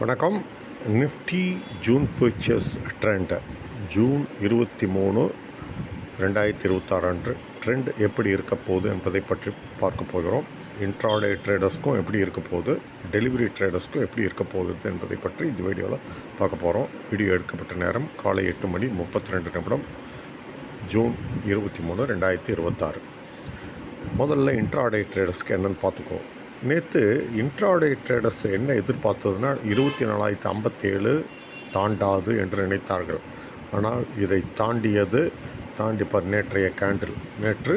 வணக்கம். Nifty June futures trend June 23, 2026 அன்று trend எப்படி இருக்க போகுது என்பதை பற்றி பார்க்க போகிறோம். இன்ட்ராடே ட்ரேடர்ஸ்க்கும் எப்படி இருக்க போகுது, டெலிவரி ட்ரேடர்ஸ்க்கும் எப்படி இருக்க போகுது என்பதை பற்றி இந்த வீடியோவில் பார்க்க போகிறோம். வீடியோ எடுக்கப்பட்ட நேரம் காலை 8:32 ஜூன் 23, 2026. முதல்ல இன்ட்ராடே ட்ரேடர்ஸ்க்கு என்னென்னு பார்த்துக்குவோம். நேற்று இன்ட்ராடே ட்ரேடர்ஸ் என்ன எதிர்பார்த்ததுன்னா 24,057 தாண்டாது என்று நினைத்தார்கள். ஆனால் இதை தாண்டி நேற்றைய கேண்டில் நேற்று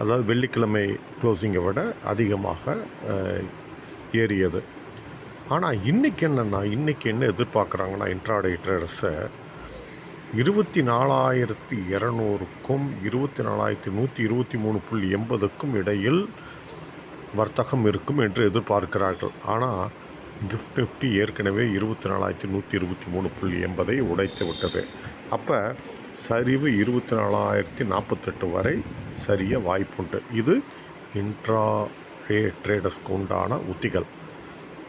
அதாவது வெள்ளிக்கிழமை க்ளோசிங்கை விட அதிகமாக ஏறியது. ஆனால் இன்றைக்கி என்ன எதிர்பார்க்குறாங்கன்னா இன்ட்ராடே ட்ரேடர்ஸை 24,200க்கும் 24,123.80க்கும் இடையில் வர்த்தகம் இருக்கும் என்று எதிர்பார்க்கிறார்கள். ஆனால் கிஃப்ட் நிஃப்டி ஏற்கனவே 24,123.80 உடைத்து விட்டது. அப்போ சரிவு 24,048 வரை சரிய வாய்ப்புண்டு. இது இன்ட்ராடே ட்ரேடர்ஸ்க்கு உண்டான உத்திகள்.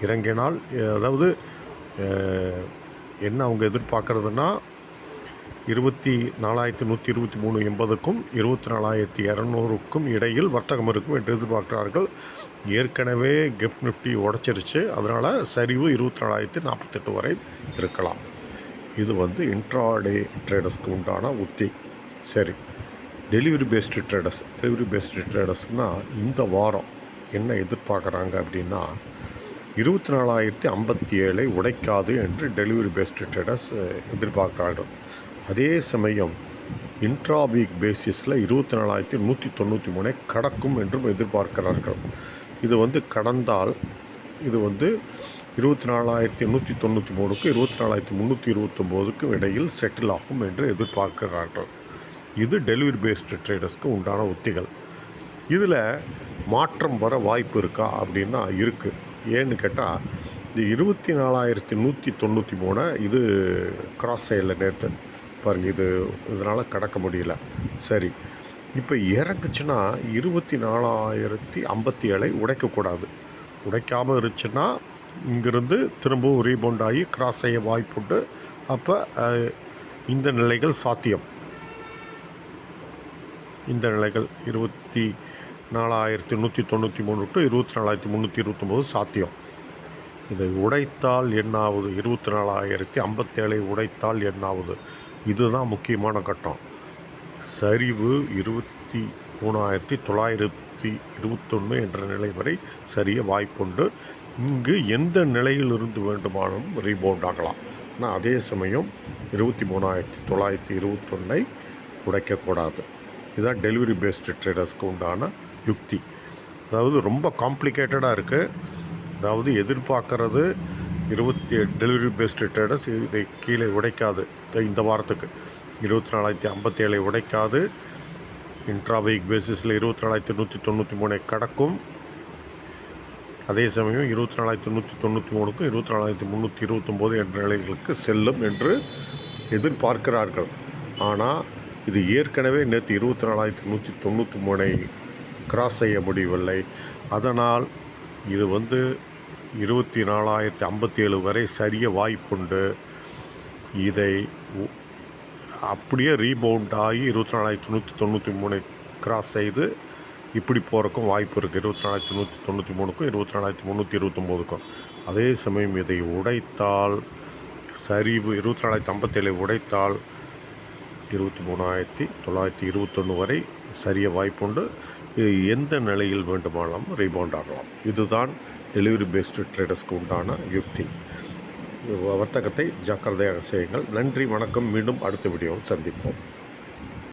இறங்கினால் அதாவது என்ன அவங்க எதிர்பார்க்குறதுன்னா 24,123.80க்கும் 24,200க்கும் இடையில் வர்த்தகம் இருக்கும் என்று எதிர்பார்க்கிறார்கள். ஏற்கனவே கிஃப்ட் நிஃப்டி உடைச்சிருச்சு. அதனால் சரிவு 24,048 வரை இருக்கலாம். இது இன்ட்ராடே ட்ரேடர்ஸ்க்கு உண்டான உத்தி. சரி, டெலிவரி பேஸ்டு ட்ரேடர்ஸ்னால் இந்த வாரம் என்ன எதிர்பார்க்குறாங்க அப்படின்னா 24,057 உடைக்காது என்று டெலிவரி பேஸ்டு ட்ரேடர்ஸ் எதிர்பார்க்கிறார்கள். அதே சமயம் இன்ட்ரா வீக் பேசிஸில் 24,193 கடக்கும் என்றும் எதிர்பார்க்கிறார்கள். இது கடந்தால் இது 24,193க்கும் 24,329க்கும் இடையில் செட்டில் ஆகும் என்று எதிர்பார்க்கிறார்கள். இது டெலிவரி பேஸ்டு ட்ரேடர்ஸ்க்கு உண்டான உத்திகள். இதில் மாற்றம் வர வாய்ப்பு இருக்கா அப்படின்னா இருக்குது. ஏன்னு கேட்டால் இந்த 24,193 இது கிராஸ் சைடில் நேற்று பாருங்கள், இதனால் கடக்க முடியல. சரி, இப்போ இறங்குச்சுன்னா 24,057 உடைக்கக்கூடாது. உடைக்காமல் இருந்துச்சுன்னா இங்கிருந்து திரும்பவும் ரீபவுண்ட் ஆகி கிராஸ் செய்ய வாய்ப்புண்டு. அப்போ இந்த நிலைகள் சாத்தியம். இந்த நிலைகள் 24,193 டு 24,329 சாத்தியம். இதை உடைத்தால் என்னாவது, 24,057 உடைத்தால் என்னாவது, இதுதான் முக்கியமான கட்டம். சரிவு 23,921 என்ற நிலை வரை சரிய வாய்ப்புண்டு. இங்கு எந்த நிலையிலிருந்து வேண்டுமானும் ரீபவுண்ட் ஆகலாம். ஆனால் அதே சமயம் 23,921 உடைக்கக்கூடாது. இதுதான் டெலிவரி பேஸ்டு ட்ரேடர்ஸ்க்கு உண்டான யுக்தி. அதாவது ரொம்ப காம்ப்ளிகேட்டடாக இருக்குது. அதாவது எதிர்பார்க்கறது டெலிவரி பேஸ்டு ட்ரேடர்ஸ் இதை கீழே உடைக்காது. இந்த வாரத்துக்கு 24,057 உடைக்காது. இன்ட்ரா வீக் பேசிஸில் 24,193 கடக்கும். அதே சமயம் 24,193க்கும் 24,329 என்ற நிலைகளுக்கு செல்லும் என்று எதிர்பார்க்கிறார்கள். ஆனால் இது ஏற்கனவே நேற்று 24,193 கிராஸ் செய்ய முடியவில்லை. அதனால் இது 24,057 வரை சரிய வாய்ப்புண்டு. இதை அப்படியே ரீபவுண்ட் ஆகி 24,193 கிராஸ் செய்து இப்படி போகிறக்கும் வாய்ப்பு இருக்குது. 24,193க்கும் 24,329க்கும். அதே சமயம் இதை உடைத்தால் சரிவு 24,057 உடைத்தால் 23,921 வரை சரிய வாய்ப்புண்டு. எந்த நிலையில் வேண்டுமானாலும் ரீபவுண்ட் ஆகலாம். இதுதான் டெலிவரி பேஸ்டு ட்ரேடர்ஸ்க்கு உண்டான யுக்தி. வர்த்தகத்தை ஜாக்கிரதையாக செய்யுங்கள். நன்றி, வணக்கம். மீண்டும் அடுத்த வீடியோவில் சந்திப்போம்.